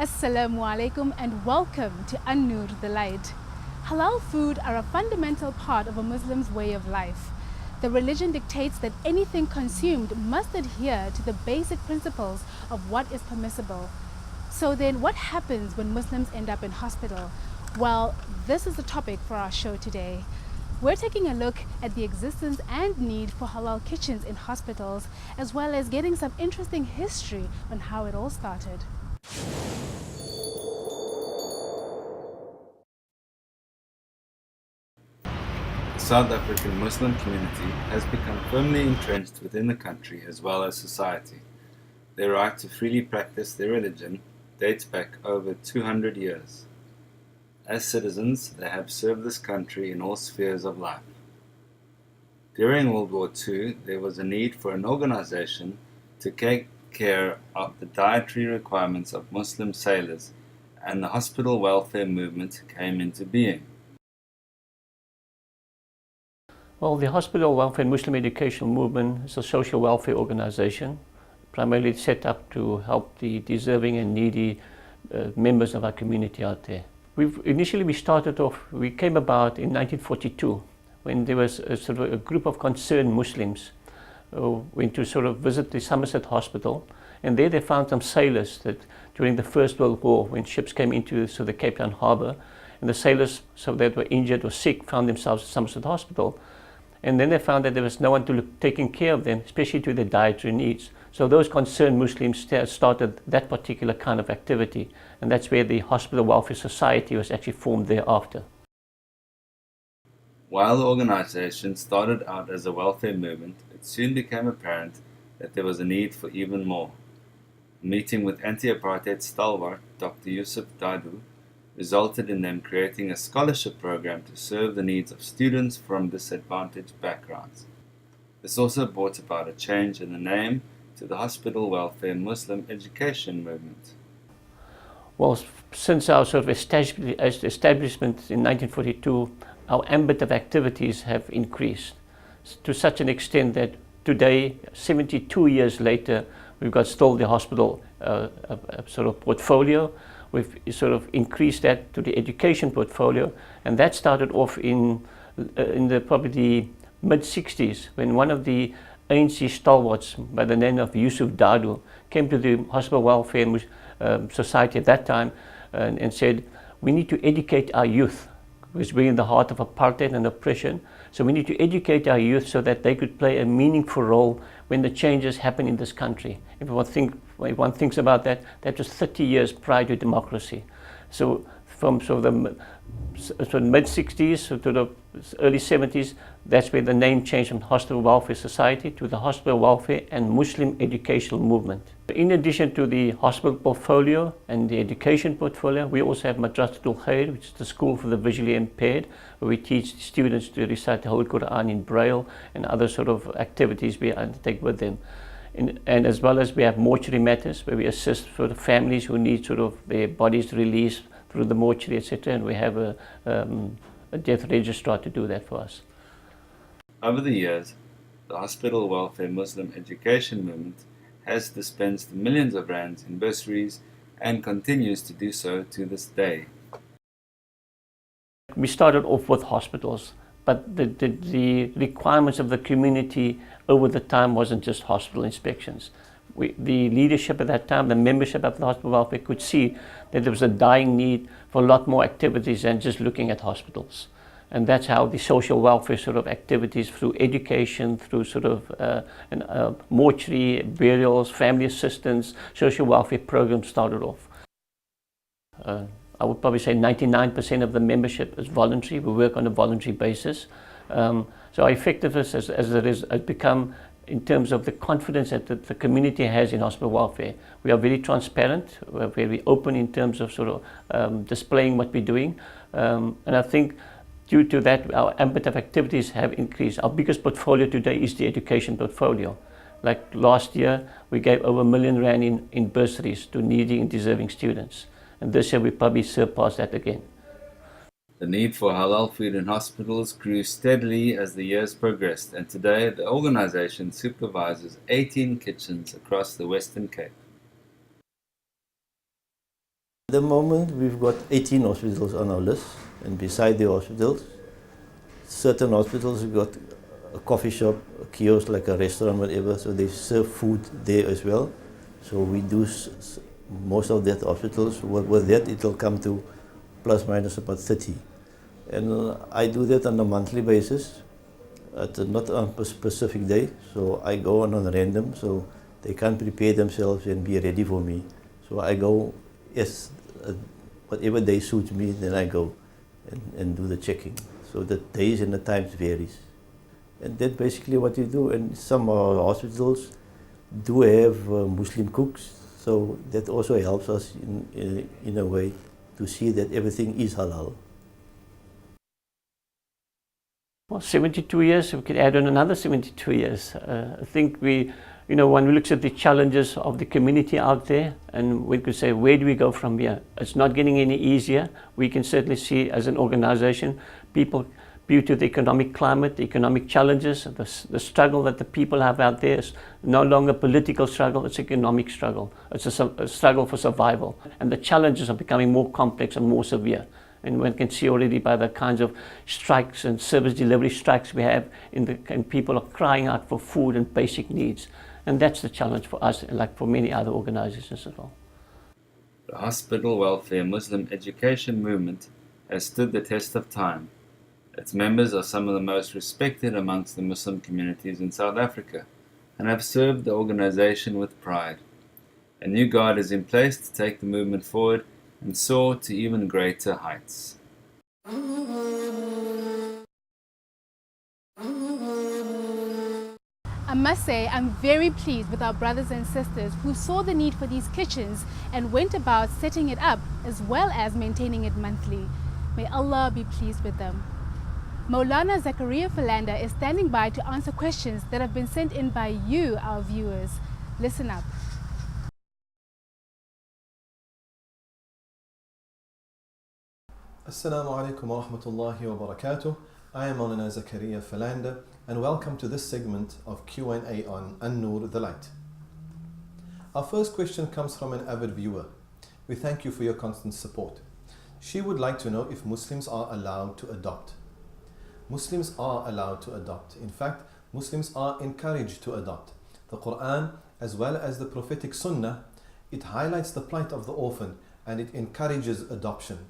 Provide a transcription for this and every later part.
Assalamu alaikum and welcome to NUR the Light. Halal food are a fundamental part of a Muslim's way of life. The religion dictates that anything consumed must adhere to the basic principles of what is permissible. So then what happens when Muslims end up in hospital? Well, this is the topic for our show today. We're taking a look at the existence and need for halal kitchens in hospitals, as well as getting some interesting history on how it all started. The South African Muslim community has become firmly entrenched within the country as well as society. Their right to freely practice their religion dates back over 200 years. As citizens, they have served this country in all spheres of life. During World War II, there was a need for an organization to take care of the dietary requirements of Muslim sailors, and the hospital welfare movement came into being. Well, the Hospital Welfare and Muslim Educational Movement is a social welfare organization, primarily set up to help the deserving and needy members of our community out there. Initially we came about in 1942 when there was a group of concerned Muslims who went to sort of visit the Somerset Hospital, and there they found some sailors that during the First World War, when ships came into the Cape Town harbour, and the sailors that were injured or sick found themselves at Somerset Hospital. And then they found that there was no one taking care of them, especially to their dietary needs. So those concerned Muslims started that particular kind of activity, and that's where the Hospital Welfare Society was actually formed thereafter. While the organization started out as a welfare movement, it soon became apparent that there was a need for even more. A meeting with anti-apartheid stalwart Dr. Yusuf Dadoo resulted in them creating a scholarship program to serve the needs of students from disadvantaged backgrounds. This also brought about a change in the name to the Hospital Welfare Muslim Education Movement. Well, since our sort of establishment in 1942, our ambit of activities have increased to such an extent that today, 72 years later, we've got still the hospital sort of portfolio. We've sort of increased that to the education portfolio, and that started off in probably the mid-60s when one of the ANC stalwarts by the name of Yusuf Dadoo came to the Hospital Welfare Society at that time and said, we need to educate our youth, because we're in the heart of apartheid and oppression. So we need to educate our youth so that they could play a meaningful role when the changes happen in this country. If one thinks about that, that was 30 years prior to democracy. So from the mid-60s to the early 70s, that's where the name changed from Hospital Welfare Society to the Hospital Welfare and Muslim Educational Movement. In addition to the hospital portfolio and the education portfolio, we also have Madrasatul Khair, which is the school for the visually impaired, where we teach students to recite the Holy Quran in Braille and other sort of activities we undertake with them. And as well as we have mortuary matters, where we assist for the families who need sort of their bodies released through the mortuary, etc. And we have a death registrar to do that for us. Over the years, the Hospital Welfare Muslim Education Movement has dispensed millions of rands in bursaries and continues to do so to this day. We started off with hospitals, but the requirements of the community over the time wasn't just hospital inspections. The leadership at that time, the membership of the hospital welfare could see that there was a dying need for a lot more activities than just looking at hospitals. And that's how the social welfare sort of activities through education, through sort of mortuary, burials, family assistance, social welfare programs started off. I would probably say 99% of the membership is voluntary. We work on a voluntary basis. So our effectiveness as it is has become in terms of the confidence that the community has in hospital welfare. We are very transparent, we're very open in terms of sort of displaying what we're doing. And I think due to that, our ambit of activities have increased. Our biggest portfolio today is the education portfolio. Like last year, we gave over R1 million in bursaries to needy and deserving students. And this year we probably surpass that again. The need for halal food in hospitals grew steadily as the years progressed, and today the organization supervises 18 kitchens across the Western Cape. At the moment, we've got 18 hospitals on our list, and beside the hospitals, certain hospitals have got a coffee shop, a kiosk, like a restaurant, whatever, so they serve food there as well. So we do most of that hospitals. With that, it will come to plus minus about 30. And I do that on a monthly basis, not on a specific day. So I go on random, so they can't prepare themselves and be ready for me. So I go, yes, whatever day suits me, then I go and do the checking. So the days and the times varies. And that's basically what you do. And some hospitals do have Muslim cooks, so that also helps us in a way to see that everything is halal. Well, 72 years, we could add on another 72 years. I think when we look at the challenges of the community out there, and we could say, where do we go from here? It's not getting any easier. We can certainly see as an organization, people, due to the economic climate, the economic challenges, the struggle that the people have out there is no longer political struggle, it's economic struggle. It's a struggle for survival. And the challenges are becoming more complex and more severe. And one can see already by the kinds of strikes and service delivery strikes we have, and people are crying out for food and basic needs. And that's the challenge for us, like for many other organizations as well. The hospital welfare Muslim education movement has stood the test of time. Its members are some of the most respected amongst the Muslim communities in South Africa and have served the organization with pride. A new guard is in place to take the movement forward and soar to even greater heights. I must say, I'm very pleased with our brothers and sisters who saw the need for these kitchens and went about setting it up as well as maintaining it monthly. May Allah be pleased with them. Maulana Zakaria Philander is standing by to answer questions that have been sent in by you, our viewers. Listen up. Assalamu alaikum wa rahmatullahi wa barakatuh. I am Maulana Zakaria Philander and welcome to this segment of Q&A on NUR the Light. Our first question comes from an avid viewer. We thank you for your constant support. She would like to know if Muslims are allowed to adopt. Muslims are allowed to adopt. In fact, Muslims are encouraged to adopt. The Quran, as well as the prophetic Sunnah, it highlights the plight of the orphan and it encourages adoption.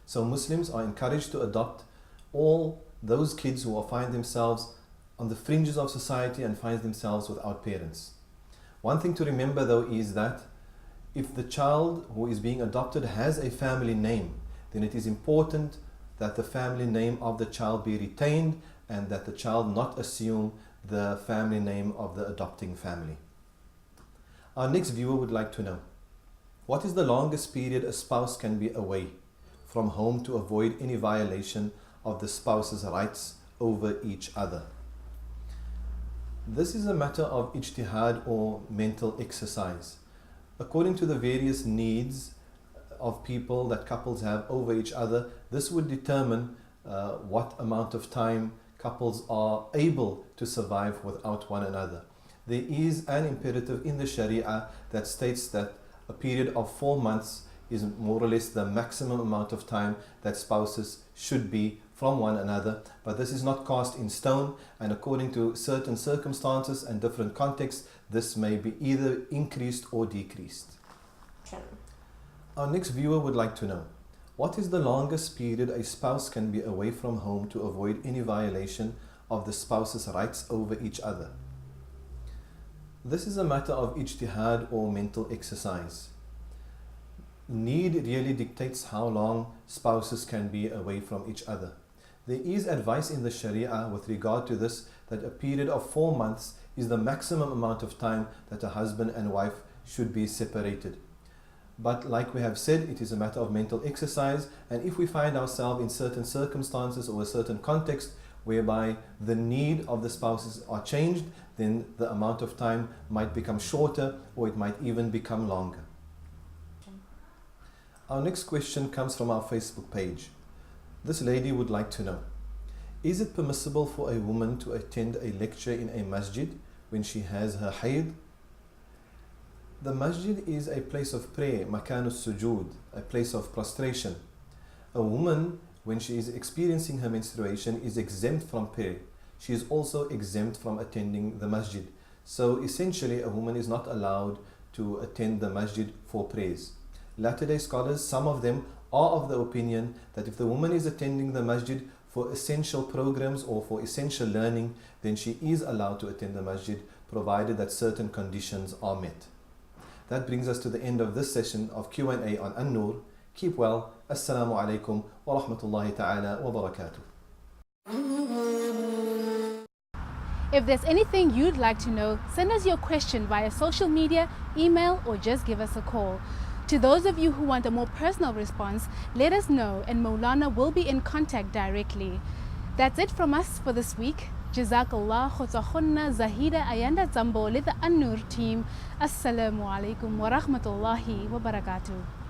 So Muslims are encouraged to adopt all those kids who find themselves on the fringes of society and find themselves without parents. One thing to remember though is that if the child who is being adopted has a family name, then it is important that the family name of the child be retained and that the child not assume the family name of the adopting family. Our next viewer would like to know, what is the longest period a spouse can be away from home to avoid any violation of the spouse's rights over each other? This is a matter of ijtihad or mental exercise. According to the various needs of people that couples have over each other, this would determine what amount of time couples are able to survive without one another. There is an imperative in the Sharia that states that a period of 4 months is more or less the maximum amount of time that spouses should be from one another, but this is not cast in stone, and according to certain circumstances and different contexts, this may be either increased or decreased. Our next viewer would like to know, what is the longest period a spouse can be away from home to avoid any violation of the spouse's rights over each other? This is a matter of ijtihad or mental exercise. Need really dictates how long spouses can be away from each other. There is advice in the Sharia with regard to this, that a period of 4 months is the maximum amount of time that a husband and wife should be separated. But like we have said, it is a matter of mental exercise, and if we find ourselves in certain circumstances or a certain context whereby the need of the spouses are changed, then the amount of time might become shorter or it might even become longer. Our next question comes from our Facebook page. This lady would like to know, is it permissible for a woman to attend a lecture in a masjid when she has her hayd? The masjid is a place of prayer, makan al-sujud, a place of prostration. A woman, when she is experiencing her menstruation, is exempt from prayer. She is also exempt from attending the masjid. So essentially, a woman is not allowed to attend the masjid for prayers. Latter-day scholars, some of them are of the opinion that if the woman is attending the masjid for essential programs or for essential learning, then she is allowed to attend the masjid, provided that certain conditions are met. That brings us to the end of this session of Q&A on An-Nur. Keep well. Assalamu alaikum wa rahmatullahi ta'ala wa barakatuh. If there's anything you'd like to know, send us your question via social media, email, or just give us a call. To those of you who want a more personal response, let us know and Maulana will be in contact directly. That's it from us for this week. Jazakallah khutakhunna Zahida Ayanda Zambo with the An-Nur team. Assalamu alaikum wa rahmatullahi wa barakatuh.